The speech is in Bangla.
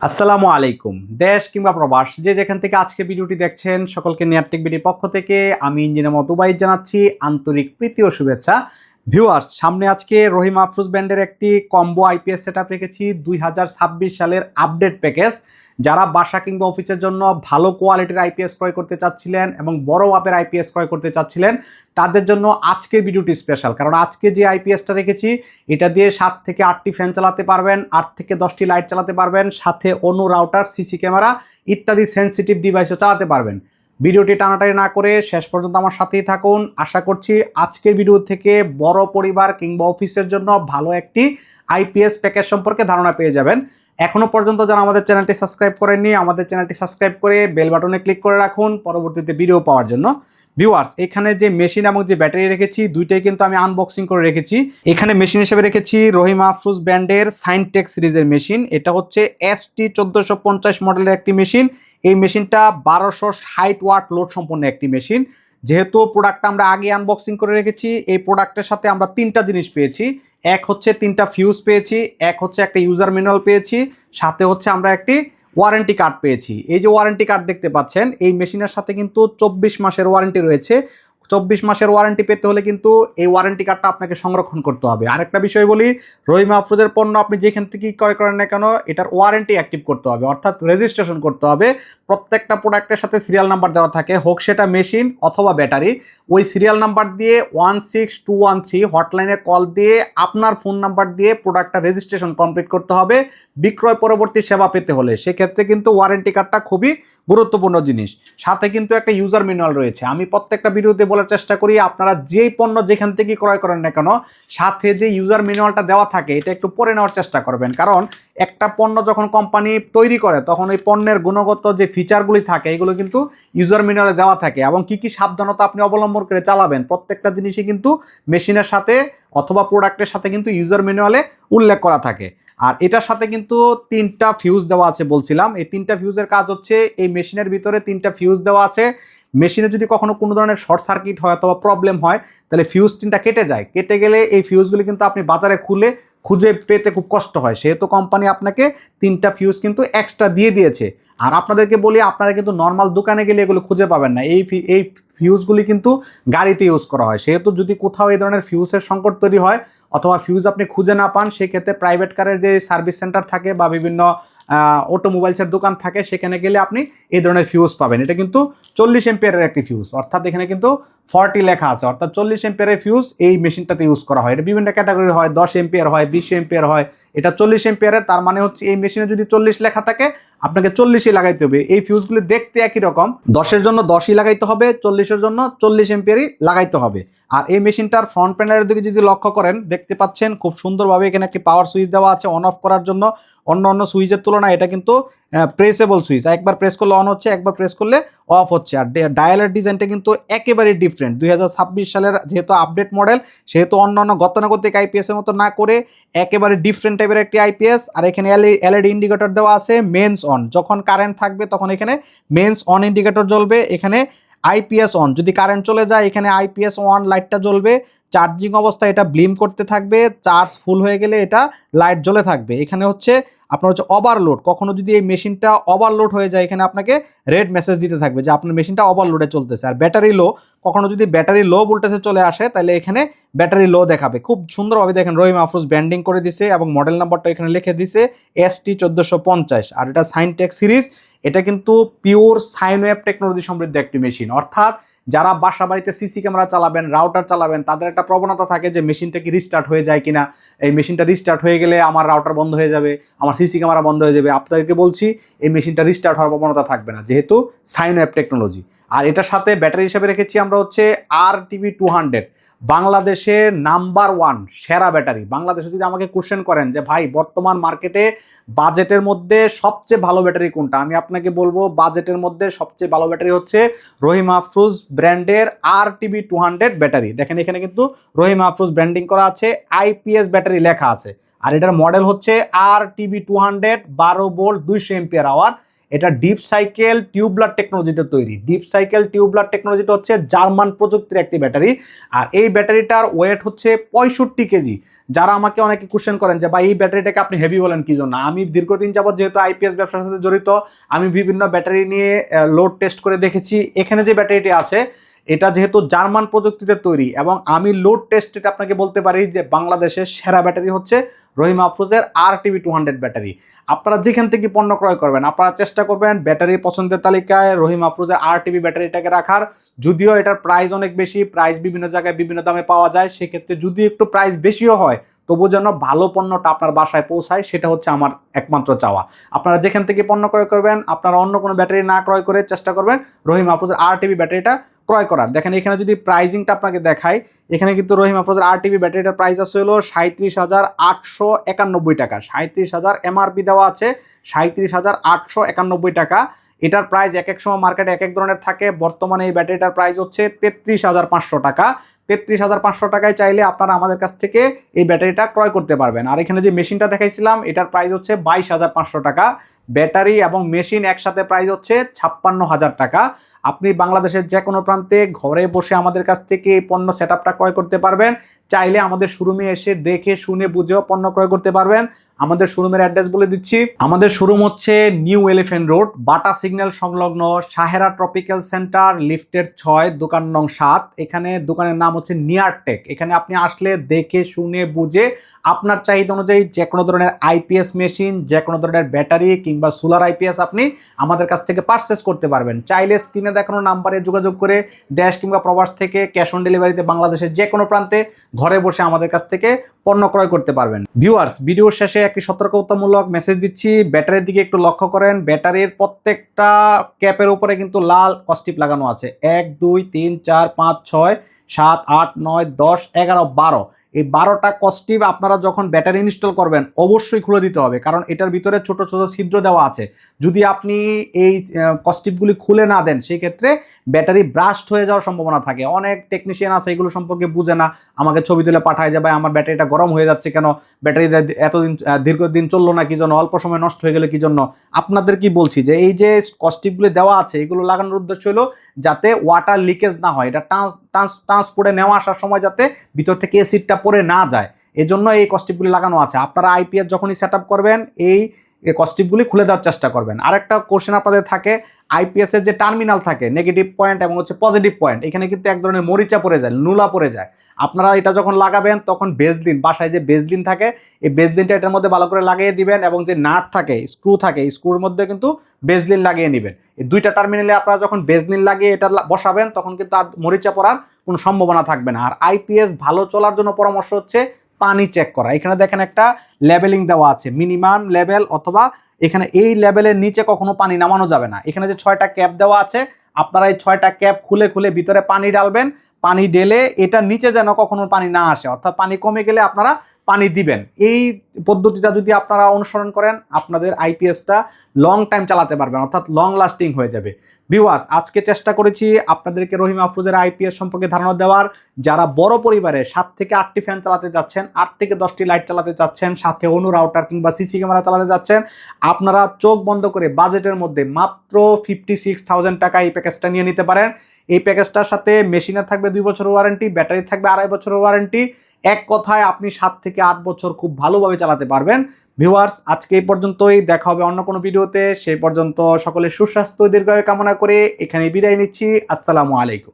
আসসালামু আলাইকুম। দেশ কিংবা প্রবাস যে যেখান থেকে আজকে ভিডিওটি দেখছেন সকলকে নিয়ারটেক বিডির পক্ষ থেকে আমি ইঞ্জিনিয়ার মতুবাই জানাচ্ছি আন্তরিক প্রীতি ও শুভেচ্ছা। ভিউয়ার্স, সামনে আজকে রহিম আফরোজ ব্র্যান্ডের একটি কম্বো আইপিএস সেটআপ রেখেছি 2026 সালের আপডেট প্যাকেজ। যারা বাসা কিংবা অফিসের জন্য ভালো কোয়ালিটির আইপিএস ক্রয় করতে চাচ্ছিলেন এবং বড় মাপের আইপিএস ক্রয় করতে চাচ্ছিলেন তাদের জন্য আজকের ভিডিওটি স্পেশাল। কারণ আজকে যে আইপিএসটা রেখেছি এটা দিয়ে 7 থেকে 8টি ফ্যান চালাতে পারবেন, 8 থেকে 10টি লাইট চালাতে পারবেন, সাথে অনু রাউটার, সিসি ক্যামেরা ইত্যাদি সেন্সিটিভ ডিভাইসও চালাতে পারবেন। ভিডিওটি টানাটানি না করে শেষ পর্যন্ত আমার সাথেই থাকুন। আশা করছি আজকের ভিডিও থেকে বড় পরিবার কিংবা অফিসের জন্য ভালো একটি আইপিএস প্যাকেজ সম্পর্কে ধারণা পেয়ে যাবেন। এখনো পর্যন্ত যারা আমাদের চ্যানেলটি সাবস্ক্রাইব করেননি আমাদের চ্যানেলটি সাবস্ক্রাইব করে বেল বাটনে ক্লিক করে রাখুন পরবর্তীতে ভিডিও পাওয়ার জন্য। ভিউয়ার্স, এখানে যে মেশিন এবং যে ব্যাটারি রেখেছি দুইটাই কিন্তু আমি আনবক্সিং করে রেখেছি। এখানে মেশিন হিসেবে রেখেছি রহিম আফরোজ ব্র্যান্ডের সাইনটেক সিরিজের মেশিন। এটা হচ্ছে ST 1450 মডেলের একটি মেশিন। এই মেশিনটা 1260 ওয়াট লোড সম্পন্ন একটি মেশিন। যেহেতু প্রোডাক্টটা আমরা আগে আনবক্সিং করে রেখেছি, এই প্রোডাক্টের সাথে আমরা তিনটা জিনিস পেয়েছি। এক হচ্ছে তিনটা ফিউজ পেয়েছি, এক হচ্ছে একটা ইউজার ম্যানুয়াল পেয়েছি, সাথে হচ্ছে আমরা একটি ওয়ারেন্টি কার্ড পেয়েছি। এই যে ওয়ারেন্টি কার্ড দেখতে পাচ্ছেন, এই মেশিনের সাথে কিন্তু 24 মাসের ওয়ারেন্টি রয়েছে। 24 মাসের ওয়ারেন্টি পেতে হলে কিন্তু এই ওয়ারেন্টি কার্ডটা আপনাকে সংরক্ষণ করতে হবে। আরেকটা বিষয় বলি, রহিম আফরোজের পণ্য আপনি যেখান থেকেই ক্রয় করেন না কেন এটার ওয়ারেন্টি অ্যাক্টিভ করতে হবে, অর্থাৎ রেজিস্ট্রেশন করতে হবে। প্রত্যেকটা প্রোডাক্টের সাথে সিরিয়াল নাম্বার দেওয়া থাকে, হোক সেটা মেশিন অথবা ব্যাটারি। ওই সিরিয়াল নাম্বার দিয়ে 16213 হটলাইনে কল দিয়ে আপনার ফোন নাম্বার দিয়ে প্রোডাক্টটা রেজিস্ট্রেশন কমপ্লিট করতে হবে বিক্রয় পরবর্তী সেবা পেতে হলে। সেক্ষেত্রে কিন্তু ওয়ারেন্টি কার্ডটা খুবই গুরুত্বপূর্ণ জিনিস। সাথে কিন্তু একটা ইউজার ম্যানুয়াল রয়েছে। আমি প্রত্যেকটা ভিডিওতে বলার চেষ্টা করি আপনারা যেই পণ্য যেখান থেকে ক্রয় করেন না কেন সাথে যে ইউজার ম্যানুয়ালটা দেওয়া থাকে এটা একটু পড়ে নেওয়ার চেষ্টা করবেন। কারণ একটা পণ্য যখন কোম্পানি তৈরি করে তখন ওই পণ্যের গুণগত যে ফিচারগুলি থাকে এগুলো কিন্তু ইউজার ম্যানুয়ালে দেওয়া থাকে এবং কি কি সাবধানতা আপনি অবলম্বন করে চালাবেন প্রত্যেকটা জিনিসই কিন্তু মেশিনের সাথে অথবা প্রোডাক্টের সাথে কিন্তু ইউজার ম্যানুয়ালে উল্লেখ করা থাকে। আর এটার সাথে কিন্তু তিনটা ফিউজ দেওয়া আছে বলছিলাম। এই তিনটা ফিউজের কাজ হচ্ছে এই মেশিনের ভিতরে তিনটা ফিউজ দেওয়া আছে। মেশিনে যদি কখনো কোনো ধরনের শর্ট সার্কিট হয় অথবা প্রবলেম হয় তাহলে ফিউজ তিনটা কেটে যায়। কেটে গেলে এই ফিউজগুলি কিন্তু আপনি বাজারে খুঁজে পেতে খুব কষ্ট হয়। সেহেতু কোম্পানি আপনাকে তিনটা ফিউজ কিন্তু এক্সট্রা দিয়ে দিয়েছে। আর আপনাদেরকে বলি আপনারা কিন্তু নর্মাল দোকানে গেলে এগুলো খুঁজে পাবেন না। এই ফিউজগুলি কিন্তু গাড়িতে ইউজ করা হয়। সেহেতু যদি কোথাও এই ধরনের ফিউজের সংকট তৈরি হয় অথবা ফিউজ আপনি খুঁজে না পান সেক্ষেত্রে প্রাইভেট কারের যে সার্ভিস সেন্টার থাকে বা বিভিন্ন অটোমোবাইলসের দোকান থাকে সেখানে গেলে আপনি এই ধরনের ফিউজ পাবেন। এটা কিন্তু 40 এম্পিয়ারের একটি ফিউজ, অর্থাৎ এখানে কিন্তু 40 লেখা আছে, অর্থাৎ 40 এম্পিয়ারের ফিউজ এই মেশিনটাতে ইউজ করা হয়। এটা বিভিন্ন ক্যাটাগরি হয়, 10 এম্পিয়ার হয়, 20 এম্পিয়ার হয়, এটা 40 এম্পিয়ারের। তার মানে হচ্ছে এই মেশিনে যদি 40 লেখা থাকে আপনাকে 40ই লাগাইতে হবে। এই ফিউজগুলি দেখতে একই রকম, 10-এর জন্য 10ই লাগাইতে হবে, 40-এর জন্য 40 এম্পিয়ারই লাগাইতে হবে। আর এই মেশিনটার ফ্রন্ট প্যানেলের দিকে যদি লক্ষ্য করেন দেখতে পাচ্ছেন খুব সুন্দরভাবে এখানে একটি পাওয়ার সুইচ দেওয়া আছে অন অফ করার জন্য। অন্য সুইচের তুলনায় এটা কিন্তু প্রেসেবল সুইচ, একবার প্রেস করলে অন হচ্ছে, একবার প্রেস করলে অফ হচ্ছে। আর ডায়ালের ডিজাইনটা কিন্তু একেবারেই ডিফারেন্ট। 2026 সালের যেহেতু আপডেট মডেল সেহেতু অন্যান্য গতানুগতিক আইপিএসের মতো না করে একেবারে ডিফারেন্ট টাইপের একটি আইপিএস। আর এখানে এলইডি ইন্ডিকেটর দেওয়া আছে মেন্স অন, যখন কারেন্ট থাকবে তখন এখানে মেন্স অন ইন্ডিকেটর জ্বলবে। এখানে আইপিএস অন, যদি কারেন্ট চলে যায় এখানে আইপিএস অন লাইটটা জ্বলবে। চার্জিং অবস্থায় এটা ব্লিম করতে থাকবে, চার্জ ফুল হয়ে গেলে এটা লাইট জ্বলে থাকবে। এখানে হচ্ছে আপনার হচ্ছে ওভারলোড, কখনো যদি এই মেশিনটা ওভারলোড হয়ে যায় এখানে আপনাকে রেড মেসেজ দিতে থাকবে যে আপনার মেশিনটা ওভারলোডে চলতেছে। আর ব্যাটারি লো, কখনো যদি ব্যাটারি লো ভোল্টেজে চলে আসে তাহলে এখানে ব্যাটারি লো দেখাবে। খুব সুন্দরভাবে দেখেন রহিম আফরোজ ব্র্যান্ডিং করে দিছে এবং মডেল নাম্বারটা এখানে লিখে দিছে ST 1450। আর এটা সাইনটেক সিরিজ, এটা কিন্তু পিওর সাইন ওয়েভ টেকনোলজি সমৃদ্ধ একটি মেশিন। অর্থাৎ যারা বাসা বাড়িতে সিসি ক্যামেরা চালাবেন, রাউটার চালাবেন, তাদের একটা প্রবণতা থাকে যে মেশিনটা কি রিস্টার্ট হয়ে যায় কিনা, এই মেশিনটা রিস্টার্ট হয়ে গেলে আমার রাউটার বন্ধ হয়ে যাবে, আমার সিসি ক্যামেরা বন্ধ হয়ে যাবে। আপনাদেরকে বলছি এই মেশিনটা রিস্টার্ট হওয়ার প্রবণতা থাকবে না যেহেতু সাইন ওয়েভ টেকনোলজি। আর এটার সাথে ব্যাটারি হিসেবে রেখেছি আমরা হচ্ছে RTB 200, বাংলাদেশের নাম্বার 1 সেরা ব্যাটারি। বাংলাদেশে যদি আমাকে কোশ্চেন করেন যে ভাই বর্তমান মার্কেটে বাজেটের মধ্যে সবচেয়ে ভালো ব্যাটারি কোনটা, আমি আপনাকে বলবো বাজেটের মধ্যে সবচেয়ে ভালো ব্যাটারি হচ্ছে রহিম আফরোজ ব্র্যান্ডের RTB 200 ব্যাটারি। দেখেন এখানে কিন্তু রহিম আফরোজ ব্র্যান্ডিং করা আছে, আইপিএস ব্যাটারি লেখা আছে। আর এটার মডেল হচ্ছে RTB 200, 12 ভোল্ট 200 এম্পিয়ার আওয়ার। এটা ডিপ সাইকেল টিউবলার টেকনোলজিতে তৈরি। ডিপ সাইকেল টিউবলার টেকনোলজিটা হচ্ছে জার্মান প্রযুক্তির একটি ব্যাটারি, আর এই ব্যাটারিটার ওয়েট হচ্ছে 65 কেজি। যারা আমাকে অনেকে কোশ্চেন করেন যে ভাই এই ব্যাটারিটাকে আপনি হেভি বলেন কি জন্য, আমি দীর্ঘদিন যাবত যেহেতু আইপিএস ব্যবসার সাথে জড়িত, আমি বিভিন্ন ব্যাটারি নিয়ে লোড টেস্ট করে দেখেছি। এখানে যে ব্যাটারিটি আছে এটা যেহেতু জার্মান প্রযুক্তিতে তৈরি, এবং আমি লোড টেস্টে আপনাকে বলতে পারি যে বাংলাদেশের সেরা ব্যাটারি হচ্ছে রহিম আফরোজের RTB200 ব্যাটারি। আপনারা যেখান থেকে পণ্য ক্রয় করবেন আপনারা চেষ্টা করবেন ব্যাটারি পছন্দের তালিকায় রহিম আফরোজের RTB ব্যাটারিটাকে রাখার। যদিও এটার প্রাইস অনেক বেশি, প্রাইস বিভিন্ন জায়গায় বিভিন্ন দামে পাওয়া যায়, সেক্ষেত্রে যদি একটু প্রাইস বেশিও হয় তবু যেন ভালো পণ্যটা আপনার বাসায় পৌঁছায়, সেটা হচ্ছে আমার একমাত্র চাওয়া। আপনারা যেখান থেকে পণ্য ক্রয় করবেন আপনারা অন্য কোনো ব্যাটারি না ক্রয় করে চেষ্টা করবেন রহিম আফরোজের RTB ব্যাটারিটা ক্রয় করার। দেখেন এখানে যদি প্রাইজিংটা আপনাকে দেখাই, এখানে কিন্তু রহিম আফরোজের RTB ব্যাটারিটার প্রাইস আছে হলো 37,891 টাকা। 37,000 MRP দেওয়া আছে, 37,891 টাকা। এটার প্রাইস এক এক সময় মার্কেটে এক এক ধরনের থাকে। বর্তমানে এই ব্যাটারিটার প্রাইস হচ্ছে 33,500 টাকা। 33,500 টাকায় চাইলে আপনারা আমাদের কাছ থেকে এই ব্যাটারিটা ক্রয় করতে পারবেন। আর এখানে যে মেশিনটা দেখাইছিলাম এটার প্রাইস হচ্ছে 22,500 টাকা। ব্যাটারি এবং মেশিন একসাথে প্রাইস হচ্ছে 56,000 টাকা। আপনি বাংলাদেশের যে কোনো প্রান্তে ঘরে বসে আমাদের কাছ থেকে এই পণ্য সেট আপটা ক্রয় করতে পারবেন। চাইলে আমাদের শোরুমে এসে দেখে শুনে বুঝেও পণ্য ক্রয় করতে পারবেন। আমাদের শোরুমের অ্যাড্রেস বলে দিচ্ছি। আমাদের শোরুম হচ্ছে নিউ এলিফ্যান্ট রোড, বাটা সিগন্যাল সংলগ্ন সাহেরা ট্রপিক্যাল সেন্টার, লিফটের 6, দোকান নং 7। এখানে দোকানের নাম হচ্ছে নিয়ারটেক। এখানে আপনি আসলে দেখে শুনে বুঝে আপনার চাহিদা অনুযায়ী যে কোনো ধরনের আইপিএস মেশিন, যে কোনো ধরনের ব্যাটারি কিংবা সোলার আইপিএস আপনি আমাদের কাছ থেকে পারচেস করতে পারবেন। চাইলে স্ক্রিনে দেখানো নাম্বারে যোগাযোগ করে দেশ কিংবা প্রবাস থেকে ক্যাশ অন ডেলিভারিতে বাংলাদেশের যে কোনো প্রান্তে ঘরে বসে আমাদের কাছ থেকে পণ্য ক্রয় করতে পারবেন। ভিউয়ার্স, ভিডিওর শেষে একটি সতর্কতামূলক মেসেজ দিচ্ছি, ব্যাটারির দিকে একটু লক্ষ্য করেন। ব্যাটারির প্রত্যেকটা ক্যাপের উপরে কিন্তু লাল কস্টিপ লাগানো আছে। 1 2 3 4 5 6 7 8 9 10 11 12। এই 12টা কস্টিপ আপনারা যখন ব্যাটারি ইনস্টল করবেন অবশ্যই খুলে দিতে হবে, কারণ এটার ভিতরে ছোট ছোট ছিদ্র দেওয়া আছে। যদি আপনি এই কস্টিপগুলি খুলে না দেন সেই ক্ষেত্রে ব্যাটারি ব্রাস্ট হয়ে যাওয়ার সম্ভাবনা থাকে। অনেক টেকনিশিয়ান আছে এগুলো সম্পর্কে বুঝে না, আমাকে ছবি তুলে পাঠায় যে ভাই আমার ব্যাটারিটা গরম হয়ে যাচ্ছে কেন, ব্যাটারি এতদিন দীর্ঘদিন চললো না কি জন্য, অল্প সময় নষ্ট হয়ে গেলে কি জন্য। আপনাদের কি বলছি যে এই যে কস্টিপগুলি দেওয়া আছে এগুলো লাগানোর উদ্দেশ্য হলো যাতে ওয়াটার লিকেজ না হয়, এটা ট্রান্সপোর্টে নেওয়া আসার সময় যাতে ভিতর থেকে এসিডটা পড়ে না যায়, এজন্য এই কস্টিপগুলি লাগানো আছে। আপনারা আইপিএস যখনই সেট আপ করবেন এই কস্টিপগুলি খুলে দেওয়ার চেষ্টা করবেন। আরেকটা কোশ্চেন আপনাদের থাকে, আইপিএস এর যে টার্মিনাল থাকে নেগেটিভ পয়েন্ট এবং হচ্ছে পজিটিভ পয়েন্ট, এখানে কিন্তু এক ধরনের মরিচা পড়ে যায়, নুলা পড়ে যায়। আপনারা এটা যখন লাগাবেন তখন বেসলিন, বাসায় যে বেসলিন থাকে এই বেসলিনটা এটার মধ্যে ভালো করে লাগিয়ে দিবেন, এবং যে নাট থাকে স্ক্রু থাকে স্ক্রুর মধ্যে কিন্তু বেসলিন লাগিয়ে নেবেন। এই দুইটা টার্মিনালে আপনারা যখন বেসলিন লাগিয়ে এটা বসাবেন তখন কিন্তু আর মরিচা পড়ার কোনো সম্ভাবনা থাকবে না। আর আইপিএস ভালো চলার জন্য পরামর্শ হচ্ছে পানি চেক করা। এখানে দেখেন একটা লেবেলিং দেওয়া আছে, মিনিমাম লেভেল, অথবা এখানে এই লেভেলের নিচে কখনো পানি নামানো যাবে না। এখানে যে 6টা ক্যাপ দেওয়া আছে আপনারা এই 6টা ক্যাপ খুলে খুলে ভিতরে পানি ডালবেন, পানি ঢেলে এটা নিচে যেন কখনো পানি না আসে, অর্থাৎ পানি কমে গেলে আপনারা পানি দিবেন। এই পদ্ধতিটা যদি আপনারা অনুসরণ করেন আপনাদের আইপিএসটা লং টাইম চালাতে পারবেন, অর্থাৎ লং লাস্টিং হয়ে যাবে। ভিউয়ার্স, আজকে চেষ্টা করেছি আপনাদেরকে রহিম আফরোজের আইপিএস সম্পর্কে ধারণা দেওয়ার। যারা বড় পরিবারে 7 থেকে 8টি ফ্যান চালাতে যাচ্ছেন, 8 থেকে 10টি লাইট চালাতে চাচ্ছেন, সাথে অনু রাউটার কিংবা সিসি ক্যামেরা চালাতে যাচ্ছেন, আপনারা চোখ বন্ধ করে বাজেটের মধ্যে মাত্র 56,000 টাকা এই প্যাকেজটা নিয়ে নিতে পারেন। এই প্যাকেজটার সাথে মেশিনের থাকবে 2 বছরের ওয়ারেন্টি, ব্যাটারি থাকবে 2.5 বছরের ওয়ারেন্টি। এক কথায় আপনি 7 থেকে 8 বছর খুব ভালোভাবে চালাতে পারবেন। ভিউয়ার্স, আজকে এই পর্যন্তই, দেখা হবে অন্য কোনো ভিডিওতে। সেই পর্যন্ত সকলের সুস্বাস্থ্য দীর্ঘায়ু কামনা করে এখানে বিদায় নিচ্ছি। আসসালামু আলাইকুম।